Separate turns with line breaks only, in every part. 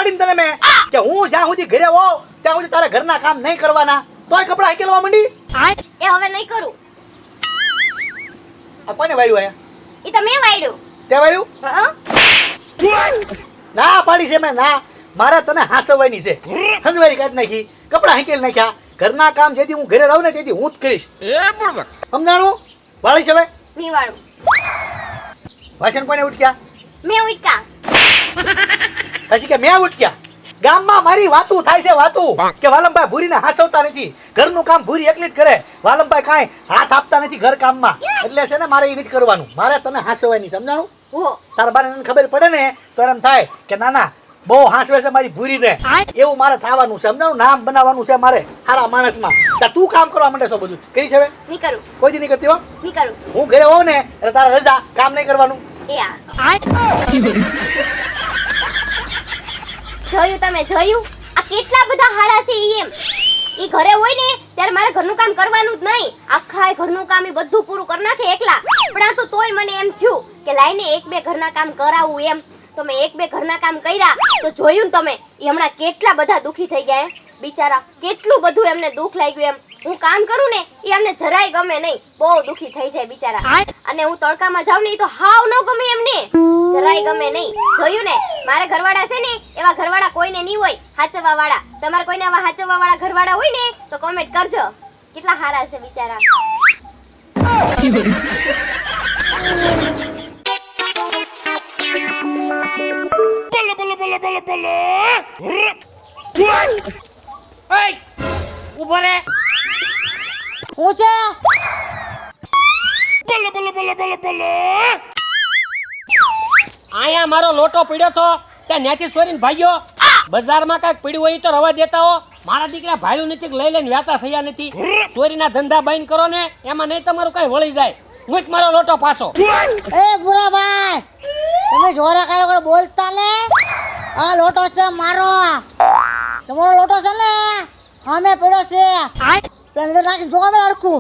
પાડીને તને મેં કે હું જ્યાં સુધી ઘરે હોઉં ત્યાં સુધી તારે ઘરના કામ નહીં કરવાના, તોય કપડા હાકેલવા માંડી.
એ હવે નહીં કરું.
આ કોને વાળ્યું આયા?
ઈ તો મેં વાયડું.
તે વાળ્યું? ના પાડી છે મેં, ના. મારે તને હાસવવાની છે. હંજવારી કાઢી નાખી, કપડા હાકેલ નાખ્યા. ઘરના કામ જેથી હું ઘરે રહું ને તેથી હું જ કરીશ. સમજાણું? વાળીશ હવે?
મી વાળું.
વાસણ કોને ઉટક્યા?
મેં ઉટકા.
પછી કે મેં ઉટક્યા? ગામમાં મારી વાતું થાય છે, વાતું કે વાલમભાઈ ભૂરીને હાસવતા નથી, ઘરનું કામ ભૂરી એકલી જ કરે, વાલમભાઈ કાંઈ હાથ આપતા નથી ઘર કામમાં. એટલે છે ને મારે એ નથી કરવાનું, મારે તને હાસવવાની. સમજાણું?
હો
તારા બાને ખબર પડે ને તો એમ થાય કે ના ના બહુ હાસવે છે મારી ભૂરીને, એવું મારે થવાનું છે. સમજાણું? નામ બનાવવાનું છે મારે સારા માણસમાં. તું કામ કરવા માંડે છો, બધું કરીશ હવે?
નહીં કરું.
કોઈ દી નહીં કરતી હો.
નહીં કરું.
હું ઘરે હોઉં ને એટલે તારા રજા, કામ નહીં કરવાનું.
એ આ જોયું તમે જોયું? આ કેટલા બધા હારા છે ઈ એમ. ઈ ઘરે હોય ને ત્યારે મારે ઘરનું કામ કરવાનું જ નહીં, આખા ઘરનું કામ ઈ બધું પૂરું કરી નાખે એકલા. પણ આ તો તોય મને એમ થયું કે લાઈને એક બે ઘરના કામ કરાવું એમ. તો મેં એક બે ઘરના કામ કર્યા તો જોયું ને તમે, ઈ હમણાં કેટલા બધા દુખી થઈ ગયા બિચારા. કેટલું બધું એમને દુખ લાગ્યું એમ. હું કામ કરું ને એ એમને જરાય ગમે નહીં, બહુ દુખી થઈ જાય બિચારા. અને હું તડકામાં જાઉં ને એ તો હાવ ન ગમે એમને, જરાય ગમે નહીં. જોયું ને, મારા ઘરવાળા છે ને એવા ઘરવાળા કોઈને નહીં હોય હાચવવા વાળા. તમારે કોઈને આવા હાચવવા વાળા ઘરવાળા હોય ને તો કોમેન્ટ કરજો, કેટલા સારા છે બિચારા.
ઉભો રે.
હું છે?
આયા મારો લોટો પડ્યો તો ત્યાં ન્યાથી સોરીને ભાગ્યો. બજારમાં કાંઈક પડ્યું હોય તો રવા દેતા હો. મારા દીકરા ભાડું નથી લઈ લઈને વ્યાતા થયા નથી. ચોરીના ધંધા બંધ કરો ને, એમાં નહીં તમારું કઈ વળી જાય. મૂક મારો લોટો પાછો.
એ બુરાભાઈ, તમે જોરા કાળો બોલતા ને. આ લોટો છે મારો, તમારો લોટો છે ને અમે પડ્યો છે. પેલા નાખી જોવા મેં હરખું.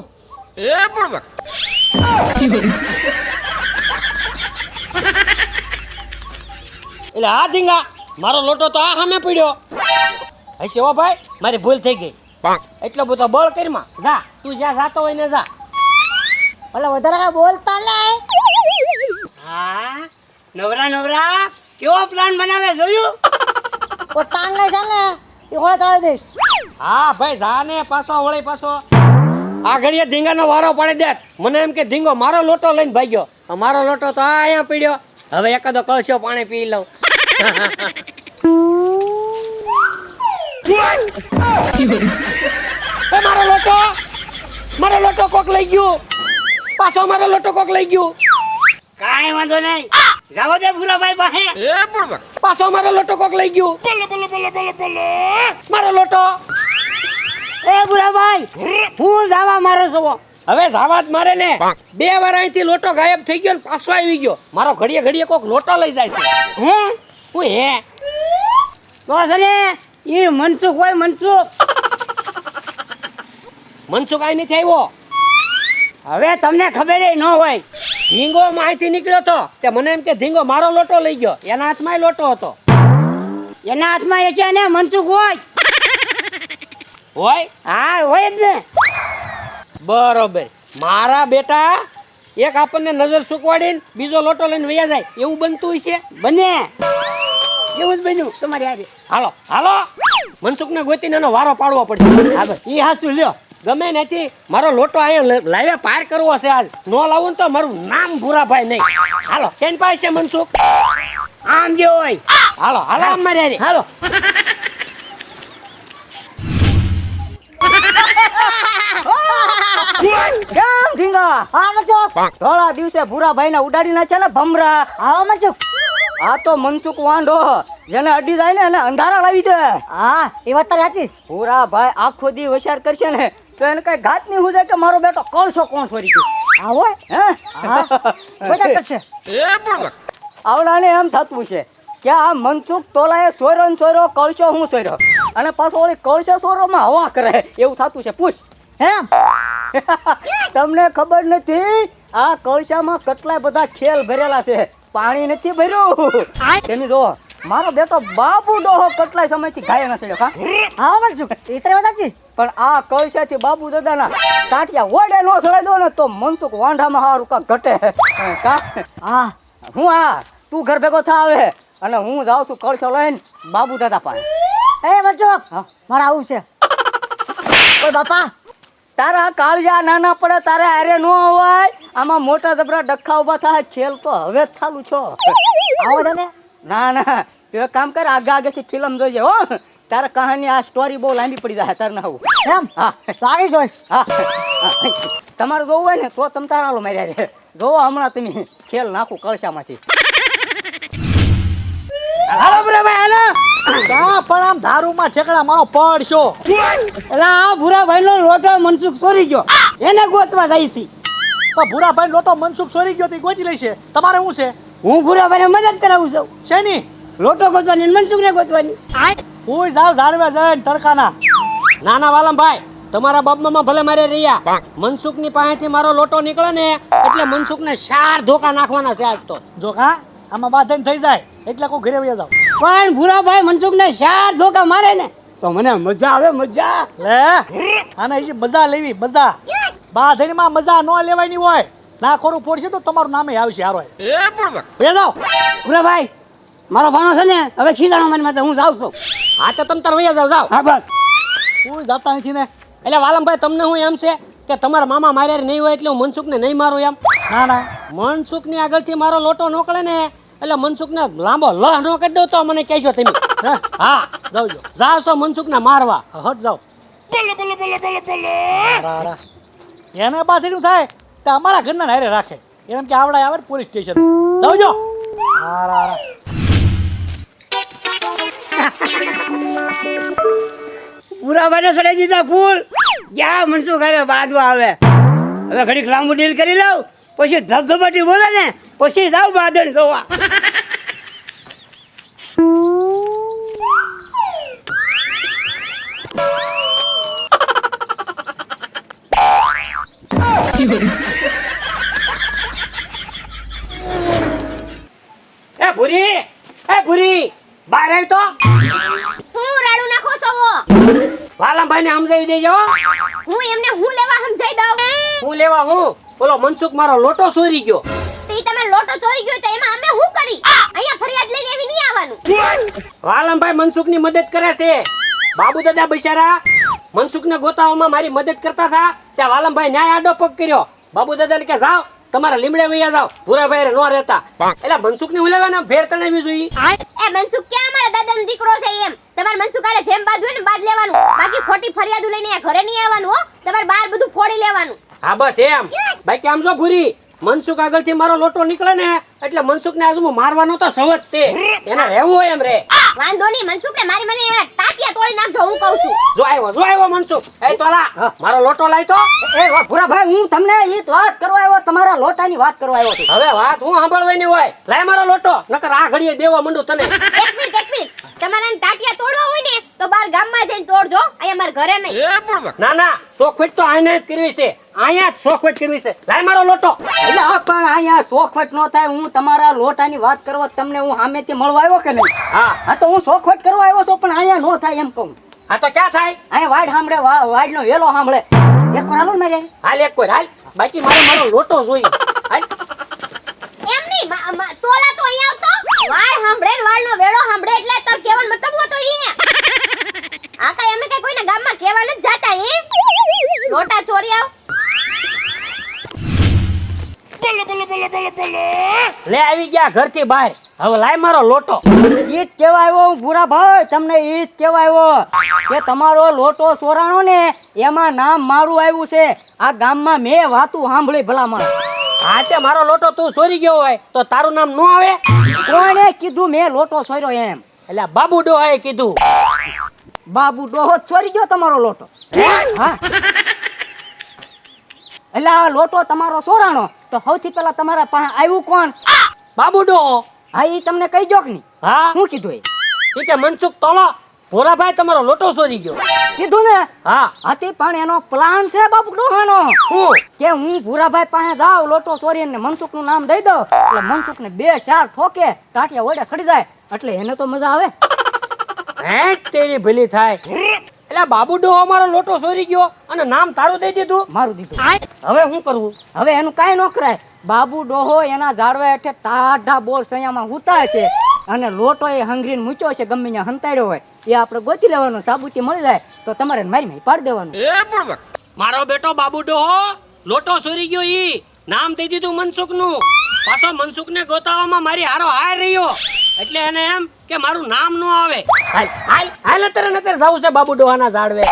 એટલે આ ધીંગા મારો લોટો તો આ સામે પડ્યો હશે. ઓ ભાઈ, મારી ભૂલ થઈ ગઈ. એટલો બધો બળ કરીમાં જા, તું જ્યાં જાતો હોય ને જા.
એટલે વધારે કઈ બોલતા ને.
હા, નવરા નવરા કેવો પ્લાન બનાવે જોયું?
ઓ ટાંગ ને છે ને એ હોળે ચડાવી દઈશ.
હા ભાઈ, જા ને પાછો વળી પાછો. આ ઘડીએ ધીંગાનો વારો પાડી દે. મને એમ કે ધીંગો મારો લોટો લઈને ભાગ્યો. મારો લોટો તો આ અહીંયા પડ્યો. હવે એકાદો કળશો પાણી પી લઉં. મારો લોટો કોક લઈ ગયું. પાછો મારો લોટો કોક લઈ ગયું.
કાંઈ વાંધો નહીં, જાવો દે ભૂરાભાઈ પાસે.
પાછો મારો લોટો કોક લઈ ગયું. મારો લોટો.
એ ભૂરાભાઈ, હું જાવા મારો છો.
હવે જાવાત મારે ને. બે વાર અહીંથી લોટો ગાયબ થઈ ગયો ને પાછો આવી ગયો. મારો ઘડીએ ઘડીએ કોક લોટો લઈ જાય છે.
હે
હું હે
તો છે ને એ મનસુખ હોય, મનસુખ.
મનસુખ આઈ નથી આવ્યો.
હવે તમને ખબર ન હોય.
ધીંગો અહીંથી નીકળ્યો તો તે મને એમ કે ધીંગો મારો લોટો લઈ ગયો. એના હાથમાં લોટો હતો.
એના હાથમાં એ છે ને મનસુખ હોય.
હોય?
હા હોય જ ને.
બરોબર. મારા બેટા એક આપણને નજર સુકવાડીને બીજો લોટો લઈને વયા જાય એવું બનતું છે.
બને એવું જ બન્યું તમારી હારે.
હાલો હાલો, મનસુખને ગોતીને એનો વારો પાડવો પડશે.
હા ભાઈ, એ હાસું લ્યો.
ગમે નથી, મારો લોટો અહીંયા લાવે પાર કરવો છે આજ. નો લાવું ને તો મારું નામ ભૂરાભાઈ નહીં. હાલો, કેન પાસે છે મનસુખ?
આમ જે હોય.
હાલો હાલો, અમારે હારે.
હાલો.
કેમ ઢીંગા? હા મચુક.
થોડા દિવસે ભૂરાભાઈ ને ઉડાડી નાખ્યા ને ભમરા.
હા મચુક.
આ તો મનસુખ વાંઢો, જેને અડી જાય ને એને અંધારા લાવી દે.
હા એ વાત તારી સાચી.
ભૂરાભાઈ આખો દી હોશિયાર કરશે ને તો એને કઈ ઘાત નહીં હું જાય કે મારો બેટો કળશો કોણ છોડી ગયો.
હા હોય.
હે
હા બધા છે.
આવડાને એમ થતું છે કે આ મનસુખ તોલાએ સોયરો ને સોયરો કળશો હું સોયરો અને પાછો ઓલી કળશો સોયરોમાં હવા કરે એવું થતું છે. પૂછ.
એમ
તમને ખબર નથી આ કળશામાં કેટલા બધા ખેલ ભરેલા છે. પાણી નથી ભર્યું. તમે જો મારો બેટો બાબુ ડોહો કેટલાય સમયથી ઘાયે ન સડ્યો
હા મનસુખ એ તારી વાત સાચી.
પણ આ કળશાથી બાબુ દાદાના ટાટિયા ઓડે નો સડાઈ દો ને તો મનસુખ વાંઢામાં હારું કાંક ઘટે કા
હા
હું તું ઘર ભેગો થા આવે અને હું જાઉં છું કળશો લઈને બાબુ દાદા પાસે.
એ મનસુખ
હા.
મારે આવું છે. ઓય બાપા
તારા કાળજા નાના પડે તારે આરે નો અવાય આમાં મોટા જબરા ડખ્ખા ઉભા થાય ખેલ તો હવે જ ચાલુ છો.
આવો તને
ના ના તું એક કામ કર આગેથી ફિલ્મ જોઈજે હો તારે કહાની આ સ્ટોરી બહુ લાંબી પડી જાય તારે ના આવું.
એમ
હા
તો આવી જોઈશ.
હા તમારે જોવું હોય ને તો તમે તારા હાલો માર્યા રે જોવો હમણાં તમે ખેલ નાખું કળશામાંથી.
હાલો ભૂરાભાઈ હાલો.
કા પણ આમ ધારુમાં ઠેકડા મારો પડશો.
એટલે આ ભૂરાભાઈ નો લોટો મનસુખ ચોરી ગયો એને ગોતવા જાય છે.
પણ ભૂરાભાઈ લોટો મનસુખ ચોરી ગયો તો ઈ ગોતી લેશે. તમારે શું છે?
હું ભૂરાભાઈને મદદ કરાવું છું.
શેની?
લોટો ગોતવાની અને મનસુખને ગોતવાની.
કોઈ જાવ ઝાડવે જઈને તડકાના.
ના ના વાલમભાઈ તમારા બાપમાં ભલે મારે રહ્યા મનસુખની પાસેથી મારો લોટો નીકળે ને એટલે મનસુખને 4 ધોકા નાખવાના છે આજ તો.
જો કા આમાં બાંધીને થઈ જાય એટલે કોઈ ઘરે વયા જાવ.
પણ ભૂરાભાઈ મનસુખને 4 ધોકા મારે ને તો મને મજા આવે મજા.
લે આને હજી મજા લેવી મજા. બાંધણીમાં મજા ન લેવાની હોય. ના ખોરું ફોડશે તો તમારું નામે આવશે હારો. વયા જાવ.
ભૂરાભાઈ મારો ભાણો છે ને હવે ખીજાણો મને માટે હું જાઉં છું.
હા તો તમે તાર વયા જાવ.
હા બસ
કોઈ જાતા નથી ને.
એટલે વાલમભાઈ તમને હું એમ છે કે તમારા મામા માર્યા નહીં હોય એટલે હું મનસુખને નહીં મારું એમ.
ના ના
મનસુખની આગળથી મારો લોટો નોકળે ને એટલે મનસુખને લાંબો લહ નો કરી દો તો મને કહેજો તમે.
હે
હા
જાવજો.
જાવ છો મનસુખને મારવા.
હટ જાવ. હારા. એને બાંધીનું થાય તો અમારા ઘરના હારે રાખે. એમ કે આવડા આવે પોલીસ સ્ટેશન. જાવજો. હારા હારા.
ભૂરાભાઈને સડાઈ દીધા ફૂલ. ક્યાં મનસુખ હારે બાદવા આવે. હવે ઘડીક લાંબુ ડીલ કરી લઉં પછી ધબધબાટી બોલે ને પછી જાવ બાદળ જોવા.
એ ભૂરી બહાર આવી તો
હું રાડું નાખો સવો.
વાલમભાઈને સમજાવી દેજો.
હું એમને હું લેવા સમજાઈ દઉં.
હું લેવા હું બોલો મનસુખ મારો લોટો ચોરી ગયો.
તે તમે લોટો ચોરી ગયો તો એમાં અમે શું કરી? અહીંયા ફરિયાદ લઈને એવી નહીં આવવાનું.
વાલમભાઈ મનસુખની મદદ કરે છે. બાબુ દાદા બિચારા મનસુખને ગોતાવામાં મારી મદદ કરતા હતા ત્યાં વાલમભાઈ ન્યાય આડો પગ કર્યો. બાબુ દાદાને કે જાઓ તમારા લીમડે વૈયા જાઓ ભૂરાભાઈ નો રહેતા. એટલે મનસુખને હું લેવાના ભેર તણાવી જોઈએ.
એ મનસુખ ક્યાં અમારા દાદાનો દીકરો છે એમ. તમારે મનસુખ આરે જેમ બાજુ હોય ને બાદ લેવાનું. બાકી ખોટી ફરિયાદ લઈને અહીંયા ઘરે નહીં આવવાનું હો. તમારે બહાર બધું ફોડી લેવાનું.
હા બસ એમ. બાકી આમ જો ભૂરી મનસુખ આગળથી મારો લોટો નીકળે ને એટલે મનસુખને આજુ મારવાનો તો સવત તે એને રહેવું હોય એમ રે.
વાંધો નહીં મનસુખને મારી મને એના ટાટિયા તોડી નાખજો હું કહું છું.
જો આવ્યો મનસુખ. એ તોલા મારો લોટો લાય તો.
એ ભૂરાભાઈ હું તમને ઈ જ વાત કરવા આવ્યો તમારા લોટાની વાત કરવા આવ્યો છું.
હવે વાત હું સાંભળવાની હોય લાય મારો લોટો નકર આ ઘડીએ દેવા મંડું તને.
એક મિનિટ. તમારા ટાટિયા તોડવા હોય ને તો બહાર ગામમાં જઈને તોડજો. અહીંયા મારા ઘરે નહીં.
ના ના શોખવટ તો આને જ કરવી છે. અહીંયા જ શોખવટ કરવી છે. લાય મારો લોટો.
એટલે આ પણ અહીંયા શોખવટ ન થાય હું તમારા લોટાની વાત કરવા તમને હું સામેથી મળવા આવ્યો કે નહીં. હા તો હું શોખવટ કરવા આવ્યો છું પણ અહીંયા નો થાય એમ કહું.
આ તો ક્યાં થાય?
અહીંયા વાડ સાંભળે વાડનો વેલો સાંભળે એક વાર હાલો ને મારે.
હાલ એક કોઈ હાલ. બાકી મારો લોટો જોઈ. હાલ.
એમ નહીં તોલા તો અહીંયા આવતો. વાળ સાંભળે ને વાળનો વેળો સાંભળે એટલે તાર કેવાનો મતલબ હોતો ઈ. આ કઈ અમે કઈ કોઈના ગામમાં કહેવા નથી જાતા હે. લોટા ચોરી આવ.
લે આવી ગયા ઘરથી બહાર. હવે લાય મારો લોટો.
ઈ જ કહેવા આવ્યો હું ભૂરાભાઈ તમને ઈ જ કહેવા આવ્યો કે તમારો લોટો ચોરાણો ને એમાં નામ મારું આવ્યું છે આ ગામમાં મેં વાતું સાંભળી ભલામણ.
હા તે મારો લોટો તું ચોરી ગયો હોય તો તારું નામ નો આવે.
કોણે કીધું મેં લોટો ચોર્યો એમ?
એટલે બાબુ ડોહાએ કીધું.
બાબુ ડોહો ચોરી ગયો તમારો લોટો? હા એટલે આ લોટો તમારો ચોરાણો તો સૌથી પહેલા તમારા પાસે આવ્યું કોણ?
બાબુ ડોહો.
હા ઈ તમને કહી જો કે નહીં?
હા
શું કીધું?
ઈ કે મનસુખ તોલો ભોરાભાઈ તમારો લોટો ચોરી ગયો.
કીધું ને
હા
હાથી પણ એનો પ્લાન છે બાપુ ડોહાનો
હું
કે હું ભૂરાભાઈ પાસે જાઉં લોટો સોરી ને મનસુખ નું નામ દઈ દઉં એટલે મનસુખ ને 2-4 ઠોકે ટાટિયા ઓડે સડી જાય એટલે એને તો મજા આવે.
હે તેરી ભલી થાય એટલે બાબુ ડોહો અમારો લોટો ચોરી ગયો અને નામ તારું દઈ દીધું.
મારું દીધું.
હવે શું કરવું?
હવે એનું કાંઈ ન કરાય. બાબુ ડોહો એના ઝાડવા હેઠે ટાઢા બોલ સૈયામાં હુતાય છે અને લોટો એ હંગરીને મૂચ્યો છે ગમે ત્યાં હંતાડ્યો હોય એ આપણે ગોતી લેવાનો. સાબુતી મળી જાય તો તમારે મારી પાડી દેવાનું.
મારો બેટો બાબુ ડોહો લોટો ચોરી ગયો ઈ નામ દઈ દીધું મનસુખ નું. પાછો મનસુખ ને ગોતાવામાં મારી હારો હાર રહ્યો એટલે એને એમ કે મારું નામ નો આવે. હાલ હાલ હાલ અત્યારે જાવું છે બાબુ ડોહાના ઝાડવે.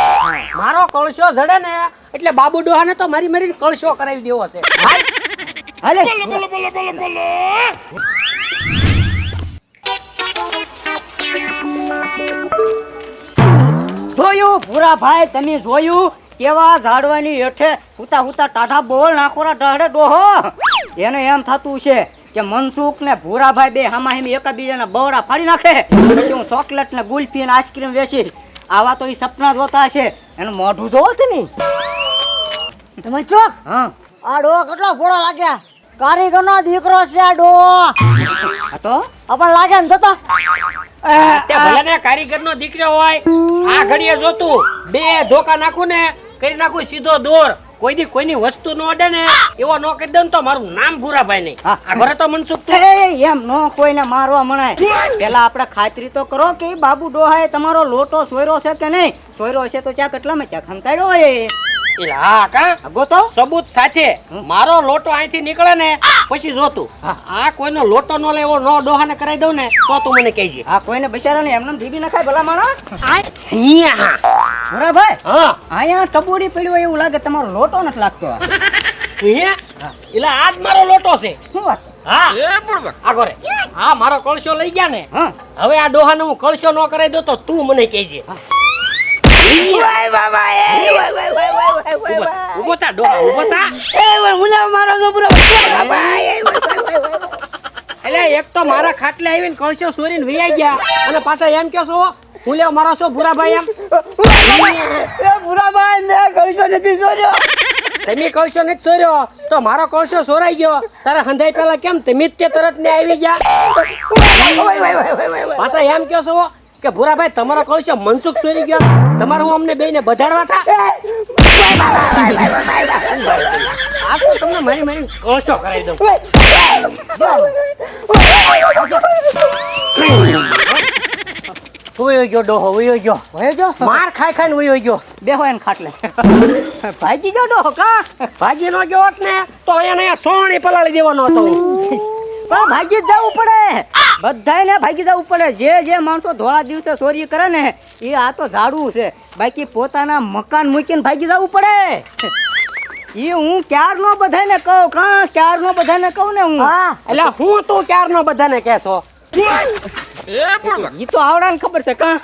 મારો કળશો જડે ને એટલે બાબુ ડોહાને તો મારી મારી કળશો કરાવી દેવો છે. હાલ
હાલે જોયું ભૂરાભાઈ, તમે જોયું કેવા ઝાડવાની હેઠે હુતા હુતા ટાઢા બોલ નાખોરા ટાઢે ડોહો. એને એમ થતું છે કે મનસુખ ને ભૂરાભાઈ બે હામા હામી એકબીજાના બવડા ફાડી નાખે પછી હું ચોકલેટ ને ગુલ્ફી ને આઈસ્ક્રીમ વેચીશ. આવા તો એ સપના જોતા છે. એનું મોઢું જોવો છે ને.
તમે ચોક
હા
આ ડો કેટલો ફોડો લાગ્યા. કારીગરનો દીકરો છે આ ડો.
આ તો
આપણ લાગે ને જોતો.
તે ભલે ને કારીગરનો દીકરો હોય આ ઘડીએ જોતું 2 ધોકા નાખું ને કરી નાખું સીધો દોર. કોઈ દી કોઈની વસ્તુ નો અડે ને એવો નો કરી દઉં તો મારું નામ ભૂરાભાઈ નહીં. આ ઘરે તો મનસુખ તું
એમ નો કોઈને મારવા મણાય. પેલા આપણે ખાતરી તો કરો કે ઈ બાબુ ડોહાએ તમારો લોટો સોયરો છે કે નહીં. સોયરો છે તો ક્યાંક એટલામાં ક્યાંક ખંતાડ્યો હોય.
હા કા
ગોતો
સબૂત સાથે મારો લોટો અહીંથી નીકળે ને પછી જોતું. આ કોઈનો લોટો નો લેવો નો ડોહાને કરાવી દઉં ને તો તું મને કહેજે.
આ કોઈને બિચારાને એમને ધીબી નખાય ભલા માણસ.
અહીંયા
ભૂરાભાઈ
હા
અહીંયા ટબોડી પડ્યો એવું લાગે તમારો લોટો નથી લાગતો.
અહીંયા એટલે આજ મારો લોટો છે.
શું વાત?
હા આ ઘરે હા મારો કળશો લઈ ગયા ને
હા
હવે આ ડોહાને હું કળશો નો કરાવી દઉં તો તું મને કહેજે. ઉભો થા ડોહા ઉભો થા. એટલે એક તો મારા ખાટલે આવીને કળશો ચોરીને વૈયા ગયા અને પાછા એમ કહો છો હું લેવ મારો છો ભૂરાભાઈ એમ.
ભૂરાભાઈ મેં કળશો નથી ચોર્યો.
તમે કળશો નથી ચોર્યો તો મારો કળશો ચોરાઈ ગયો તારે હંધાઈ પેલા કેમ તમે જ તે તરત ને આવી ગયા. પાછા એમ કહો છો કે ભૂરાભાઈ તમારો કળશો મનસુખ ચોરી ગયો તમારે હું અમને બેયને બધાડવા થા. આ તો તમને મારી મારી કળશો કરાવી દઉં. વયો ગયો ડોહો વયો ગયો.
હોય જો
માર ખાઈ ખાઈને વયો ગયો.
બેહો એને ખાટલે. ભાગી જાવ ડોહો કા.
ભાગી નો ગયો હોત ને તો અહીંયા સોણી પલાળી દેવાનો હતો.
પણ ભાગી જ જવું પડે. બધાયને ભાગી જવું પડે. જે માણસો ધોળા દિવસે ચોરી કરે ને એ આ તો ઝાડવું છે. બાકી પોતાના મકાન મૂકીને ભાગી જવું પડે. એ હું ક્યારનો બધાને કહું કા ક્યારનો બધાને કહું ને હું.
હા
એટલે હું તું ક્યારનો બધાને કહેશો.
ઈ તો આવડાને ખબર છે કા.